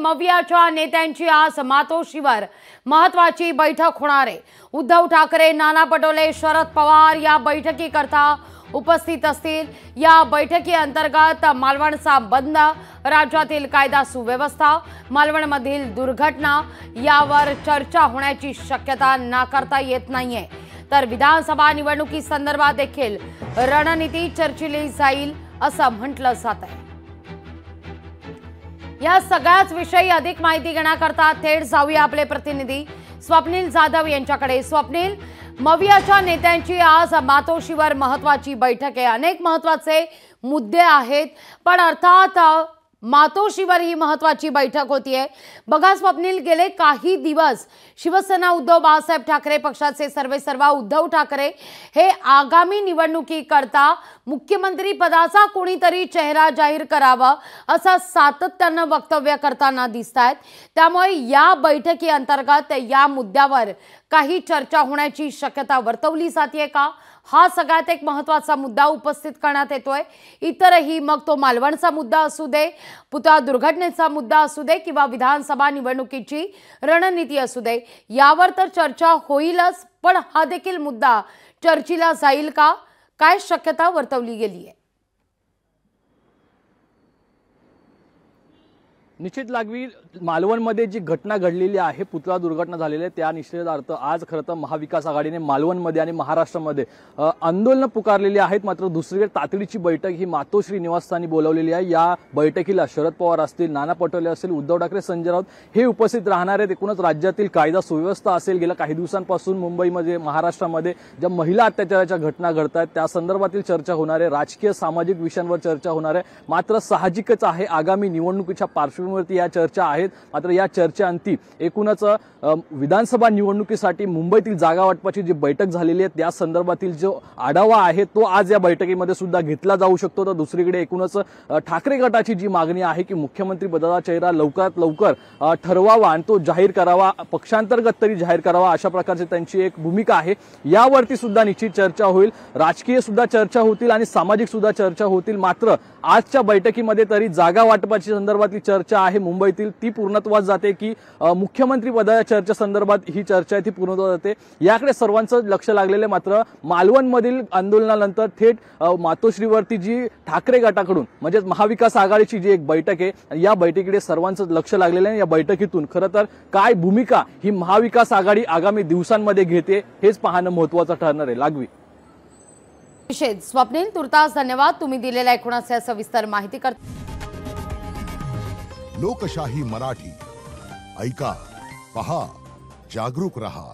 मवियाच्या नेत्यांची आज मातोश्रीवर महत्त्वाची बैठक होणार आहे। उद्धव ठाकरे, नाना पटोले, शरद पवार या बैठकीकरता उपस्थित असतील। या बैठकी अंतर्गत मालवणचा बंद, राज्यातील कायदा सुव्यवस्था, मालवणमधील दुर्घटना यावर चर्चा होण्याची शक्यता नाकारता येत नाहीये। तर विधानसभा निवडणुकी संदर्भात देखील रणनीती चर्चिली जाईल असं म्हटलं जात आहे। या सगळ्याच विषयी अधिक माहिती घेण्याकरता थेट जाऊया आपले प्रतिनिधी स्वप्नील जाधव यांच्याकडे। स्वप्नील, मवियाच्या नेत्यांची आज मातोश्रीवर महत्त्वाची बैठक आहे। अनेक महत्त्वाचे मुद्दे आहेत, पण अर्थात मातोश्रीवर ही महत्त्वाची बैठक होतीये। बघा स्वप्नील, गेले काही दिवस शिवसेना उद्धव बाळासाहेब ठाकरे पक्षाचे सर्वेसर्वा उद्धव ठाकरे हे आगामी निवडणुकीकरता मुख्यमंत्री पदाचा कोणीतरी चेहरा जाहीर करावा असं सातत्याने वक्तव्य करताना दिसतायत। त्यामुळे या बैठकी अंतर्गत या मुद्द्यावर काही चर्चा होण्याची शक्यता वर्तवली जाते का? हा सगळ्यात एक महत्त्वाचा मुद्दा उपस्थित करण्यात येतोय। इतरही, मग तो मालवणचा मुद्दा असू दे, पुतळा दुर्घटनेचा मुद्दा असू दे किंवा विधानसभा निवडणुकीची रणनीती असू दे, यावर तर चर्चा होईलच, पण हा देखील मुद्दा चर्चेला जाईल का? काय शक्यता वर्तवली गेली आहे? निश्चित लागवी, मालवणमध्ये जी घटना घडलेली आहे, पुतळा दुर्घटना झालेली आहे, त्या निषेधार्थ आज खरं तर महाविकास आघाडीने मालवणमध्ये आणि महाराष्ट्रामध्ये आंदोलन पुकारलेली आहेत। मात्र दुसरीकडे तातडीची बैठक ही मातोश्री निवासस्थानी बोलावलेली आहे। या बैठकीला शरद पवार असतील, नाना पटोले असतील, उद्धव ठाकरे, संजय राऊत हे उपस्थित राहणार आहेत। एकूणच राज्यातील कायदा सुव्यवस्था असेल, गेल्या काही दिवसांपासून मुंबईमध्ये, महाराष्ट्रामध्ये ज्या महिला अत्याचाराच्या घटना घडत आहेत त्या संदर्भातील चर्चा होणार आहे। राजकीय सामाजिक विषयांवर चर्चा होणार आहे। मात्र साहजिकच आहे, आगामी निवडणुकीच्या पार्श्वभूमीवर या चर्चा आहेत। मात्र या चर्चेअंती एकूणच विधानसभा निवडणुकीसाठी मुंबईतील जागा वाटपाची जी बैठक झालेली आहे त्या संदर्भातील जो आढावा आहे तो आज या बैठकीमध्ये सुद्धा घेतला जाऊ शकतो। तर दुसरीकडे एकूणच ठाकरे गटाची जी मागणी आहे की मुख्यमंत्री पदाचा चेहरा लवकरात लवकर ठरवावा आणि तो जाहीर करावा, पक्षांतर्गत तरी जाहीर करावा, अशा प्रकारची त्यांची एक भूमिका आहे। यावरती सुद्धा निश्चित चर्चा होईल, राजकीय सुद्धा चर्चा होतील आणि सामाजिक सुद्धा चर्चा होतील। मात्र आजच्या बैठकीमध्ये तरी जागा वाटपाची संदर्भातली चर्चा आहे मुंबईतील ती पूर्णत्वास जाते की मुख्यमंत्री पदाच्या चर्चे संदर्भात ही चर्चा आहे ती पूर्णत्वास जाते, याकडे सर्वांचं लक्ष लागलेलं आहे। मात्र मालवणमधील आंदोलनानंतर थेट मातोश्रीवरती जी ठाकरे गटाकडून म्हणजे महाविकास आघाडीची जी एक बैठक आहे, या बैठकीकडे सर्वांचं लक्ष लागलेलं आहे। या बैठकीतून खरं तर काय भूमिका ही महाविकास आघाडी आगामी दिवसांमध्ये घेते हेच पाहणं महत्त्वाचं ठरणार आहे। लागवी स्वप्नील, तुर्तास धन्यवाद, तुम्ही दिलेल्या एकूणच सविस्तर माहिती कर। लोकशाही मराठी ऐका, पहा, जागरूक रहा।